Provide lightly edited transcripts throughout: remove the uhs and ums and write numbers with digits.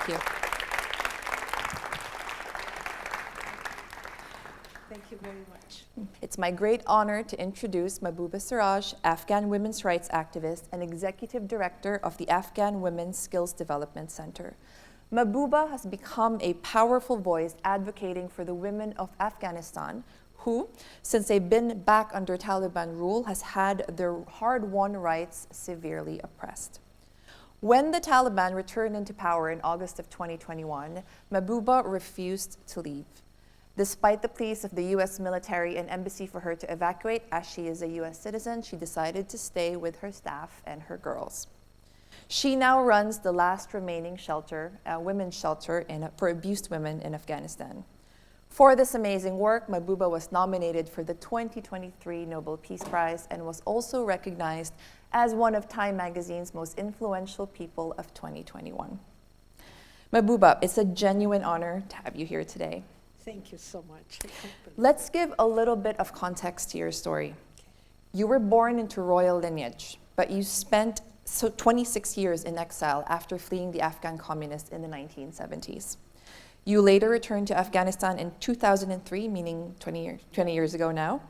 Thank you. Thank you very much. It's my great honor to introduce Mahbouba Seraj, Afghan women's rights activist and executive director of the Afghan Women's Skills Development Center. Mahbouba has become a powerful voice advocating for the women of Afghanistan who, since they've been back under Taliban rule, has had their hard-won rights severely oppressed. When the Taliban returned into power in August of 2021, Mahbouba refused to leave. Despite the pleas of the US military and embassy for her to evacuate, as she is a US citizen, she decided to stay with her staff and her girls. She now runs the last remaining shelter, women's shelter for abused women in Afghanistan. For this amazing work, Mahbouba was nominated for the 2023 Nobel Peace Prize and was also recognized as one of Time magazine's most influential people of 2021. Mahbouba, it's a genuine honor to have you here today. Thank you so much. Let's give a little bit of context to your story. You were born into royal lineage, but you spent 26 years in exile after fleeing the Afghan communists in the 1970s. You later returned to Afghanistan in 2003, meaning 20 years ago now,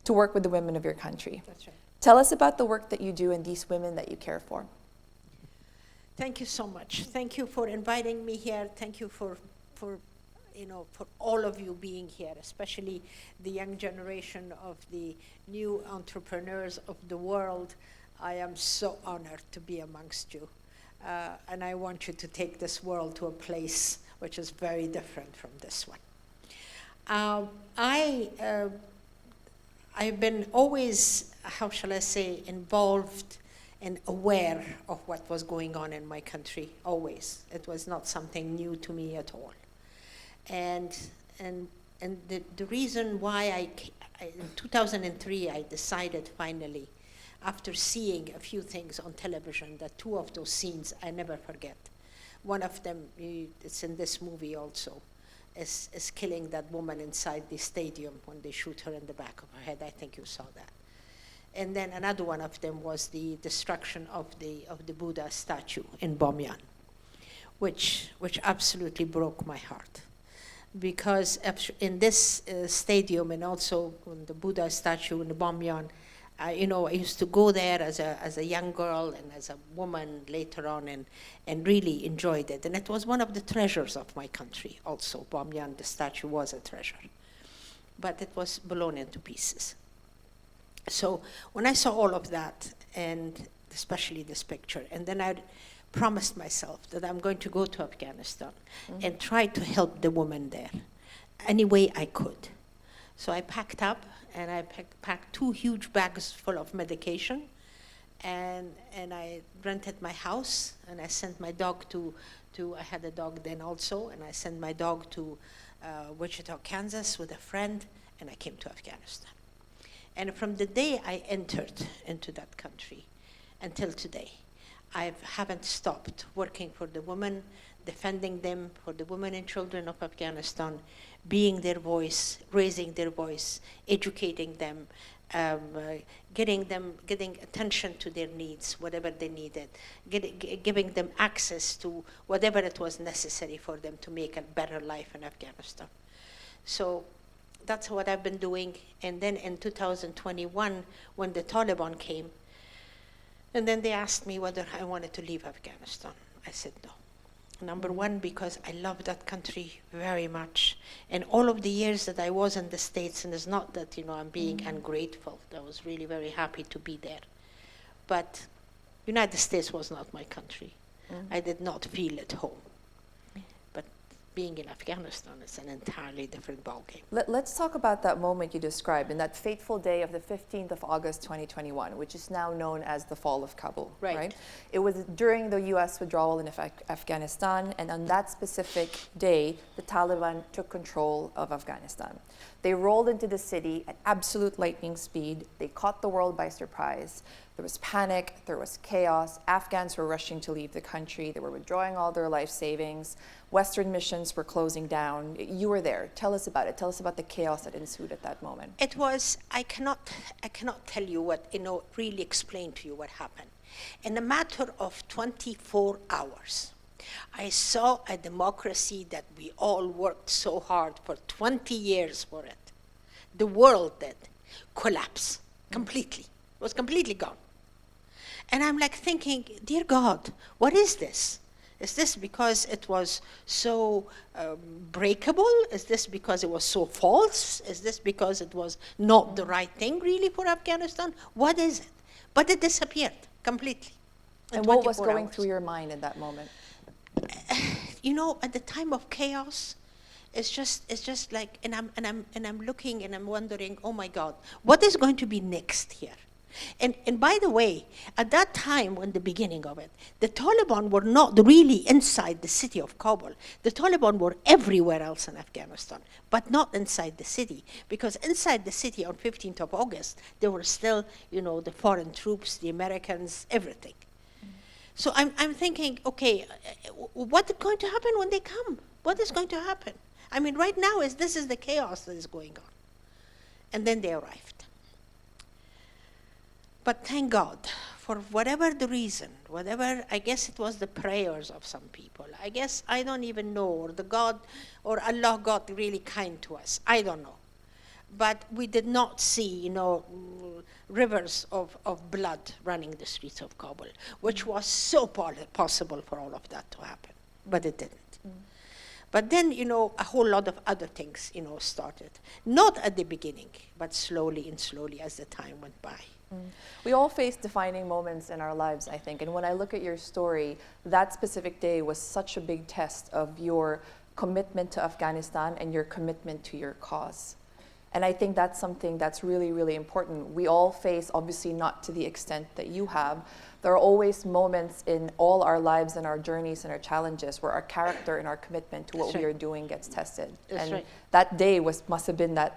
to work with the women of your country. That's right. Tell us about the work that you do and these women that you care for. Thank you so much. Thank you for inviting me here. Thank you for all of you being here, especially the young generation of the new entrepreneurs of the world. I am so honored to be amongst you. And I want you to take this world to a place which is very different from this one. I've been always, how shall I say, involved and aware of what was going on in my country, always. It was not something new to me at all. And the reason why in 2003, I decided finally, after seeing a few things on television, that two of those scenes I never forget. One of them, it's in this movie also, is killing that woman inside the stadium when they shoot her in the back of her head. I think you saw that. And then another one of them was the destruction of the Buddha statue in Bamyan, which absolutely broke my heart. Because in this stadium and also in the Buddha statue in the Bamyan, I used to go there as a young girl and as a woman later on and really enjoyed it. And it was one of the treasures of my country also. Bamyan, the statue, was a treasure. But it was blown into pieces. So when I saw all of that, and especially this picture, and then I promised myself that I'm going to go to Afghanistan and try to help the women there any way I could. So I packed up and I packed 2 huge bags full of medication, and I rented my house, and I sent my dog to I had a dog then also, and I sent my dog to Wichita, Kansas with a friend, and I came to Afghanistan. And from the day I entered into that country until today, I haven't stopped working for the women, defending them, for the women and children of Afghanistan, being their voice, raising their voice, educating them, getting attention to their needs, whatever they needed, giving them access to whatever it was necessary for them to make a better life in Afghanistan. So that's what I've been doing. And then in 2021, when the Taliban came, and then they asked me whether I wanted to leave Afghanistan. I said no. Number one, because I love that country very much. And all of the years that I was in the States, and it's not that I'm being ungrateful. I was really very happy to be there. But United States was not my country. I did not feel at home. But being in Afghanistan is an entirely different ballgame. Let's talk about that moment you described, and that fateful day of the 15th of August 2021, which is now known as the fall of Kabul. Right? It was during the US withdrawal in Afghanistan, and on that specific day, the Taliban took control of Afghanistan. They rolled into the city at absolute lightning speed. They caught the world by surprise. There was panic, there was chaos. Afghans were rushing to leave the country. They were withdrawing all their life savings. Western missions were closing down. You were there. Tell us about it. Tell us about the chaos that ensued at that moment. It was, I cannot tell you what, really explain to you what happened. In a matter of 24 hours, I saw a democracy that we all worked so hard for 20 years for it. The world did collapse completely. It was completely gone. And I'm like thinking, dear God, what is this? Is this because it was so breakable? Is this because it was so false? Is this because it was not the right thing really for Afghanistan? What is it? But it disappeared completely. And what was 24 going hours. through your mind in that moment? You know, at the time of chaos, it's just like, and I'm looking and I'm wondering, oh my God, what is going to be next here? And by the way, at that time, when the beginning of it, the Taliban were not really inside the city of Kabul. The Taliban were everywhere else in Afghanistan, but not inside the city. Because inside the city on 15th of August, there were still, you know, the foreign troops, the Americans, everything. So I'm thinking, okay, what is going to happen when they come? What is going to happen? I mean, right now, this is the chaos that is going on. And then they arrived. But thank God, for whatever the reason, whatever, I guess it was the prayers of some people. I guess, I don't even know, or the God, or Allah got really kind to us. I don't know. But we did not see, you know, rivers of blood running the streets of Kabul, which was so possible for all of that to happen, but it didn't. But then, you know, a whole lot of other things, you know, started. Not at the beginning, but slowly and slowly as the time went by. We all face defining moments in our lives, I think. And when I look at your story, that specific day was such a big test of your commitment to Afghanistan and your commitment to your cause. And I think that's something that's really, really important. We all face, obviously not to the extent that you have, there are always moments in all our lives and our journeys and our challenges where our character and our commitment to what we are doing gets tested. That's and right. that day must have been a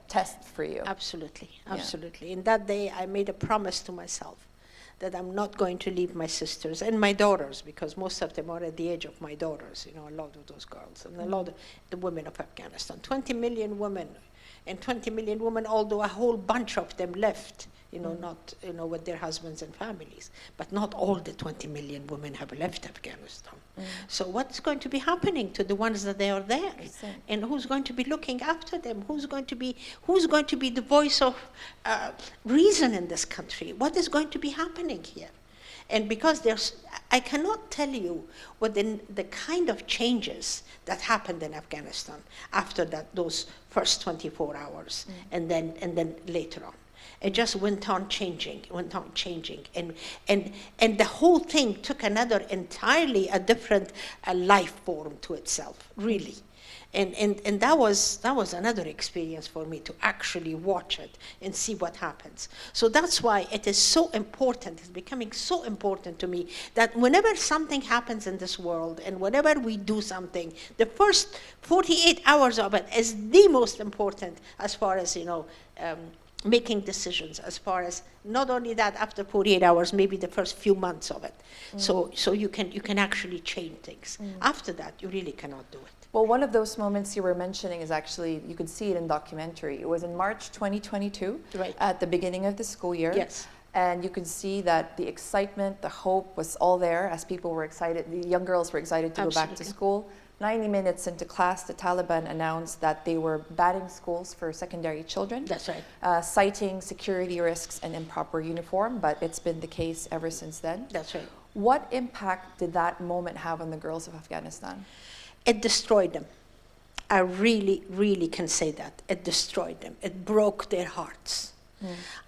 test for you. Absolutely, absolutely. Yeah. In that day, I made a promise to myself that I'm not going to leave my sisters and my daughters, because most of them are at the age of my daughters, you know, a lot of those girls, and a lot of the women of Afghanistan. 20 million women, and 20 million women, although a whole bunch of them left, you know, not, you know, with their husbands and families, but not all the 20 million women have left Afghanistan. So what's going to be happening to the ones that they are there? And who's going to be looking after them? Who's going to be the voice of reason in this country? What is going to be happening here? And because I cannot tell you what the kind of changes that happened in Afghanistan after those first 24 hours, and then later on. It just went on changing, and the whole thing took entirely a different life form to itself, really. And that was another experience for me, to actually watch it and see what happens. So that's why it is so important, it's becoming so important to me, that whenever something happens in this world and whenever we do something, the first 48 hours of it is the most important, as far as, you know, making decisions, as far as not only that, after 48 hours, maybe the first few months of it. So you can actually change things. After that, you really cannot do it. Well, one of those moments you were mentioning is actually, you could see it in documentary. It was in March 2022, right, at the beginning of the school year. Yes. And you could see that the excitement, the hope was all there as people were excited. The young girls were excited to Absolutely. go back to school. 90 minutes into class, the Taliban announced that they were banning schools for secondary children. That's right. Citing security risks and improper uniform, but it's been the case ever since then. That's right. What impact did that moment have on the girls of Afghanistan? It destroyed them. I really, really can say that. It destroyed them. It broke their hearts.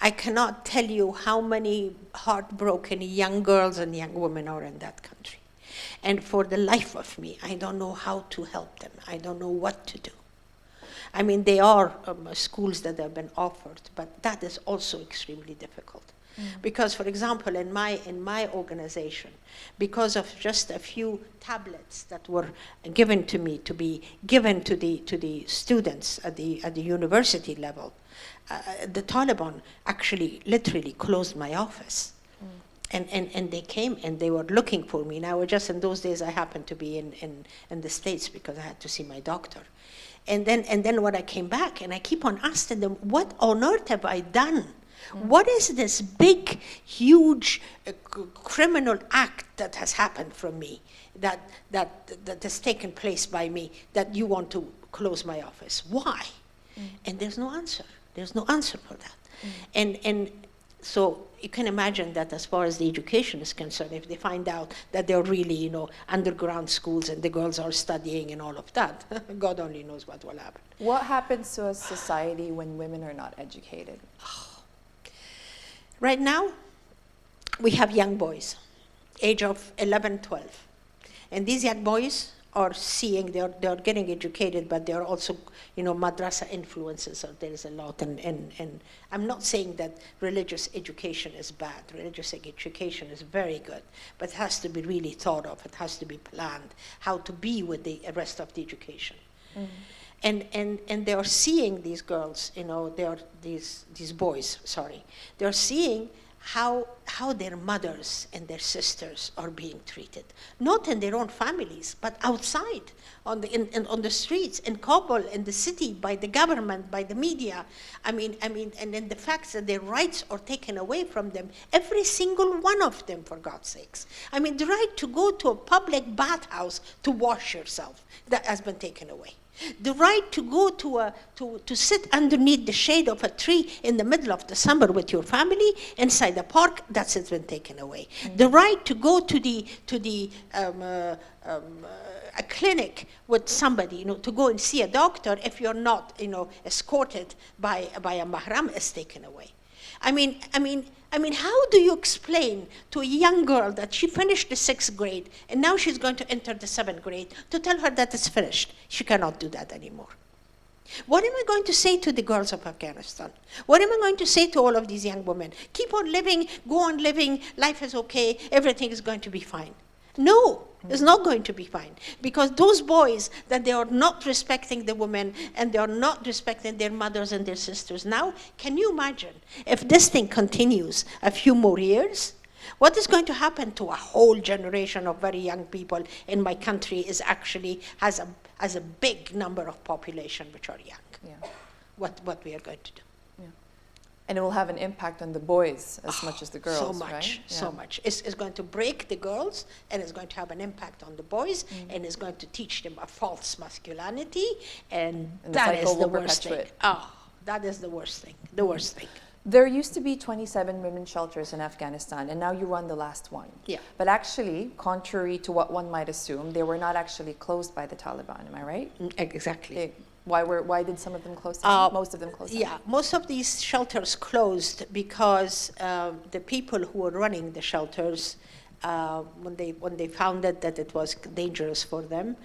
I cannot tell you how many heartbroken young girls and young women are in that country. And for the life of me, I don't know how to help them. I don't know what to do. I mean, there are schools that have been offered, but that is also extremely difficult. Because, for example, in my organization, because of just a few tablets that were given to me to be given to the students at the university level, the Taliban actually literally closed my office. And they came and they were looking for me. Now, just in those days, I happened to be in the States because I had to see my doctor. And then when I came back, and I keep on asking them, what on earth have I done? What is this big, huge criminal act that has happened from me, that has taken place by me, that you want to close my office? Why? And there's no answer. There's no answer for that. And so you can imagine that as far as the education is concerned, if they find out that they're really, underground schools and the girls are studying and all of that, God only knows what will happen. What happens to a society when women are not educated? Right now, we have young boys, age of 11, 12. And these young boys are seeing, they're getting educated, but they're also, madrasa influences, so there is a lot. And I'm not saying that religious education is bad. Religious education is very good, but it has to be really thought of. It has to be planned, how to be with the rest of the education. And they are seeing these girls, they are these boys, they're seeing how their mothers and their sisters are being treated, not in their own families, but outside, on the streets, in Kabul, in the city, by the government, by the media. And then the fact that their rights are taken away from them, every single one of them, for God's sakes. The right to go to a public bathhouse to wash yourself, that has been taken away. The right to go to sit underneath the shade of a tree in the middle of the summer with your family inside a park, that's been taken away. The right to go to a clinic with somebody, to go and see a doctor if you're not, escorted by a mahram is taken away. How do you explain to a young girl that she finished the 6th grade and now she's going to enter the 7th grade, to tell her that it's finished? She cannot do that anymore. What am I going to say to the girls of Afghanistan? What am I going to say to all of these young women? Keep on living, go on living, life is okay, everything is going to be fine. No, it's not going to be fine, because those boys, that they are not respecting the women and they are not respecting their mothers and their sisters. Now, can you imagine if this thing continues a few more years? What is going to happen to a whole generation of very young people in my country is actually has a big number of population which are young. Yeah. What we are going to do. And it will have an impact on the boys as much as the girls, so much, right? So much. It's going to break the girls, and it's going to have an impact on the boys, and it's going to teach them a false masculinity, and that is the worst thing. That is the worst thing, There used to be 27 women's shelters in Afghanistan, and now you run the last one. Yeah. But actually, contrary to what one might assume, they were not actually closed by the Taliban, am I right? Exactly. Why did some of them close down? Most of them closed down? Yeah, most of these shelters closed because the people who were running the shelters, when they found that it was dangerous for them,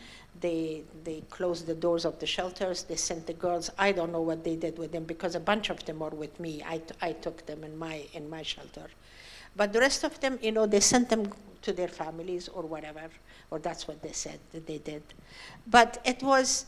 they closed the doors of the shelters. They sent the girls. I don't know what they did with them, because a bunch of them are with me. I took them in my shelter, but the rest of them, they sent them to their families or whatever, or that's what they said that they did. But it was.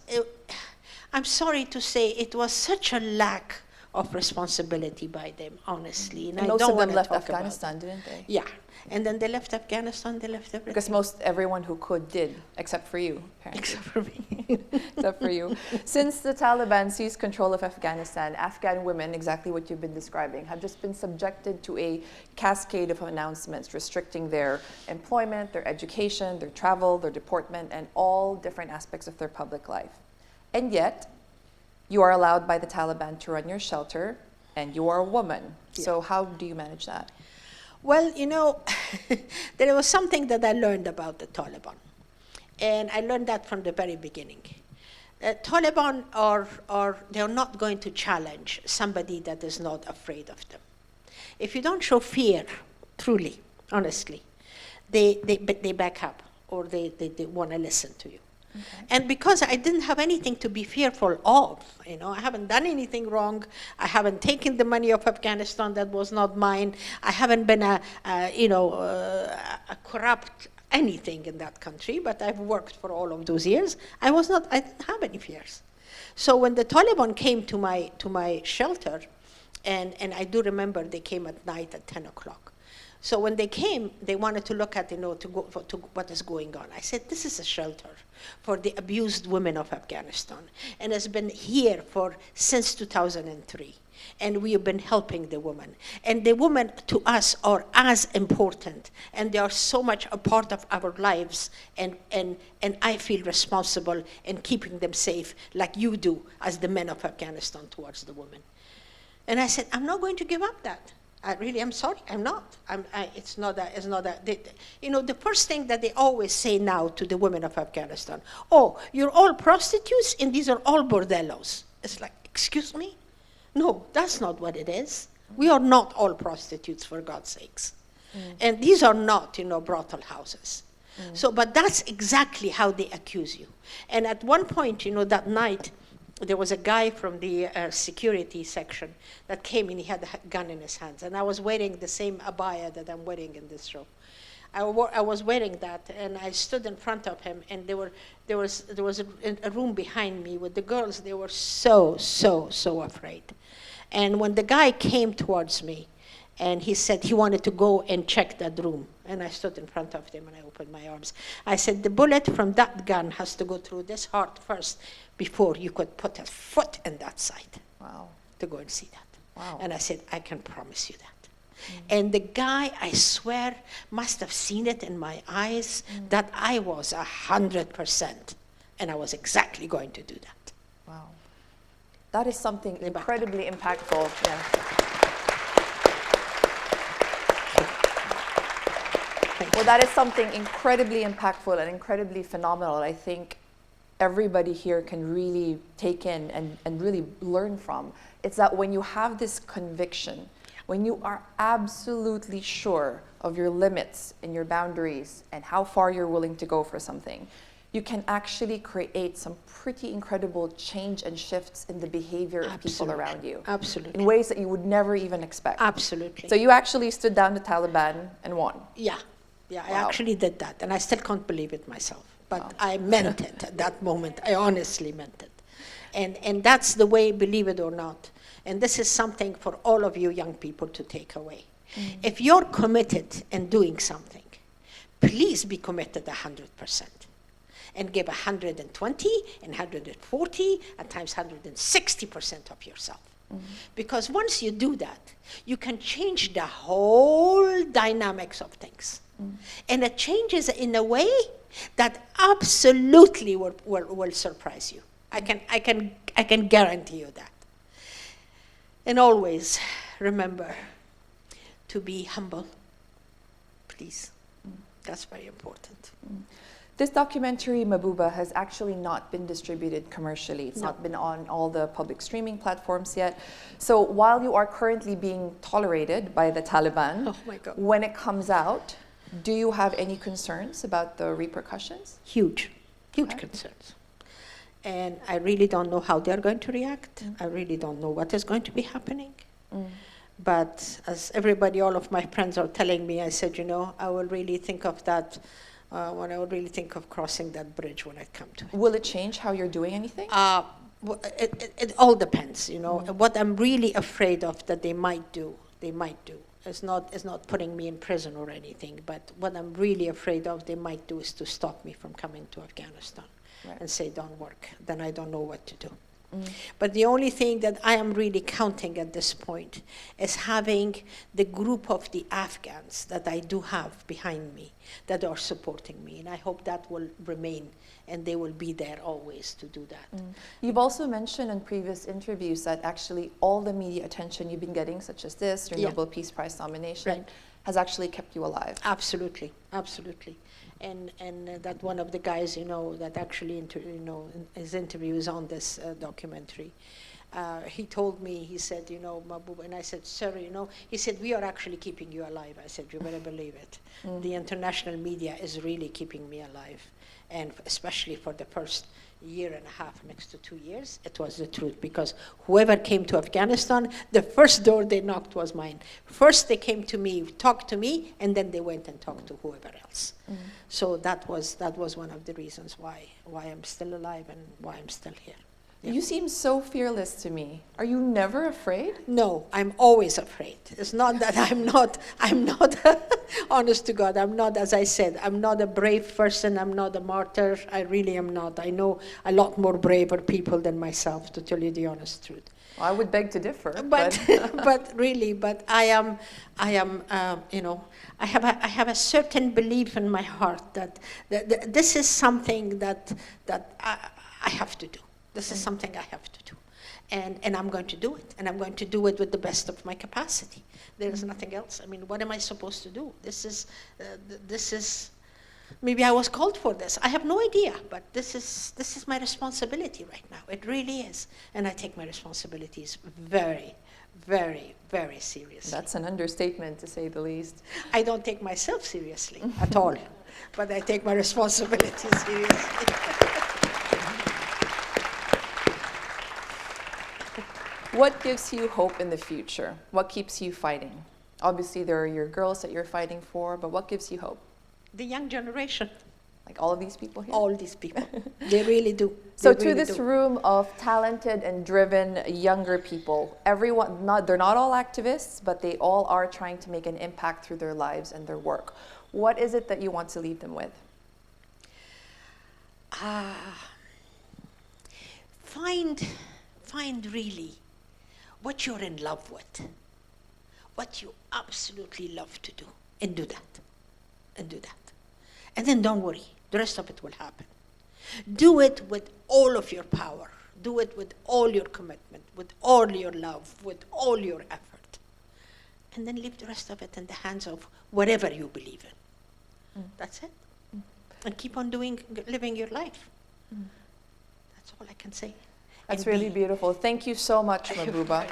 I'm sorry to say, it was such a lack of responsibility by them, honestly. And most of them left Afghanistan, didn't they? Yeah. And then they left Afghanistan, they left everything. Because everyone who could did, except for you, apparently. Except for me. Except for you. Since the Taliban seized control of Afghanistan, Afghan women, exactly what you've been describing, have just been subjected to a cascade of announcements restricting their employment, their education, their travel, their deportment, and all different aspects of their public life. And yet, you are allowed by the Taliban to run your shelter, and you are a woman. Yeah. So how do you manage that? Well, there was something that I learned about the Taliban. And I learned that from the very beginning. Taliban they're not going to challenge somebody that is not afraid of them. If you don't show fear, truly, honestly, they back up, or they want to listen to you. Okay. And because I didn't have anything to be fearful of, I haven't done anything wrong. I haven't taken the money of Afghanistan that was not mine. I haven't been a corrupt anything in that country, but I've worked for all of those years. I didn't have any fears. So when the Taliban came to my shelter, and I do remember they came at night at 10 o'clock. So when they came, they wanted to look at, to what is going on. I said, this is a shelter for the abused women of Afghanistan, and has been here since 2003. and we have been helping the women. And the women to us are as important, and they are so much a part of our lives, and I feel responsible in keeping them safe like you do as the men of Afghanistan towards the women. And I said, I'm not going to give up that. I really am sorry, I'm not. It's not the first thing that they always say now to the women of Afghanistan, oh, you're all prostitutes and these are all bordellos. It's like, excuse me? No, that's not what it is. We are not all prostitutes, for God's sakes. And these are not, brothel houses. So, but that's exactly how they accuse you. And at one point, that night, there was a guy from the security section that came and he had a gun in his hands. And I was wearing the same abaya that I'm wearing in this show. I was wearing that, and I stood in front of him, and there was a room behind me with the girls. They were so afraid. And when the guy came towards me, and he said he wanted to go and check that room, and I stood in front of him and I opened my arms. I said, the bullet from that gun has to go through this heart first before you could put a foot in that side. Wow. To go and see that. Wow. And I said, I can promise you that. And the guy, I swear, must have seen it in my eyes that I was 100%, and I was exactly going to do that. Wow. That is something incredibly impactful. Yeah. Well, that is something incredibly impactful and incredibly phenomenal. I think everybody here can really take in and really learn from. It's that when you have this conviction, when you are absolutely sure of your limits and your boundaries and how far you're willing to go for something, you can actually create some pretty incredible change and shifts in the behavior of people around you. Absolutely. In ways that you would never even expect. Absolutely. So you actually stood down the Taliban and won. Yeah, Wow. I actually did that, and I still can't believe it myself. But Wow. I meant it at that moment. I honestly meant it. And that's the way, believe it or not. And this is something for all of you young people to take away. If you're committed in doing something, please be committed 100%. And give 120 and 140, at times 160% of yourself. Because once you do that, you can change the whole dynamics of things. And it changes in a way that absolutely will surprise you. I can guarantee you that. And always remember to be humble, please. That's very important. This documentary, Mahbouba, has actually not been distributed commercially. It's not been on all the public streaming platforms yet. So while you are currently being tolerated by the Taliban, Oh my God. when it comes out, do you have any concerns about the repercussions? Huge concerns. And I really don't know how they're going to react. I really don't know what is going to be happening. But as everybody, all of my friends are telling me, I said, I will really think of that when I would really think of crossing that bridge when I come to it. Will it change how you're doing anything? It all depends, What I'm really afraid of that they might do. It's not putting me in prison or anything, but what I'm really afraid of they might do is to stop me from coming to Afghanistan and say, don't work. Then I don't know what to do. But the only thing that I am really counting at this point is having the group of the Afghans that I do have behind me that are supporting me. And I hope that will remain and they will be there always to do that. You've also mentioned in previous interviews that actually all the media attention you've been getting, such as this, your Nobel Peace Prize nomination, has actually kept you alive. Absolutely, absolutely. And that one of the guys, that actually, his interview is on this documentary. He told me, he said, Mahbouba, and I said, sir, he said, we are actually keeping you alive. I said, you better believe it. The international media is really keeping me alive. And especially for the first year and a half, next to 2 years, it was the truth. Because whoever came to Afghanistan, the first door they knocked was mine. First they came to me, talked to me, and then they went and talked to whoever else. So that was one of the reasons why I'm still alive and why I'm still here. Yeah. You seem so fearless to me. Are you never afraid? No, I'm always afraid. It's not that I'm not, honest to God, I'm not, as I said, I'm not a brave person, I'm not a martyr, I really am not. I know a lot more braver people than myself, to tell you the honest truth. I would beg to differ. But but really, but I am, you know, I have a certain belief in my heart that this is something that I have to do. This is something I have to do, and I'm going to do it, and I'm going to do it with the best of my capacity. There is nothing else. I mean, what am I supposed to do? This is. Maybe I was called for this. I have no idea, but this is my responsibility right now. It really is. And I take my responsibilities very, very, very seriously. That's an understatement, to say the least. I don't take myself seriously at all, but I take my responsibilities seriously. What gives you hope in the future? What keeps you fighting? Obviously, there are your girls that you're fighting for, but what gives you hope? The young generation. Like all of these people here? All these people. They really do. So They to really this do. room of talented and driven younger people, everyone, they're not all activists, but they all are trying to make an impact through their lives and their work. What is it that you want to leave them with? Find really what you're in love with, what you absolutely love to do, and do that. And do that. And then don't worry, the rest of it will happen. Do it with all of your power. Do it with all your commitment, with all your love, with all your effort. And then leave the rest of it in the hands of whatever you believe in. That's it. And keep on living your life. That's all I can say. That's really beautiful. Thank you so much, Mahbouba.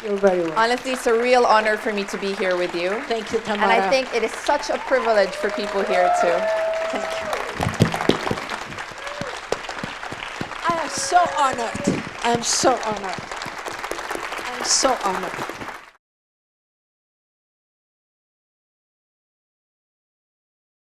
You're very welcome. Honestly, it's a real honor for me to be here with you. Thank you, Tamara. And I think it is such a privilege for people here too. Thank you. I am so honored. I am so honored. I'm so honored.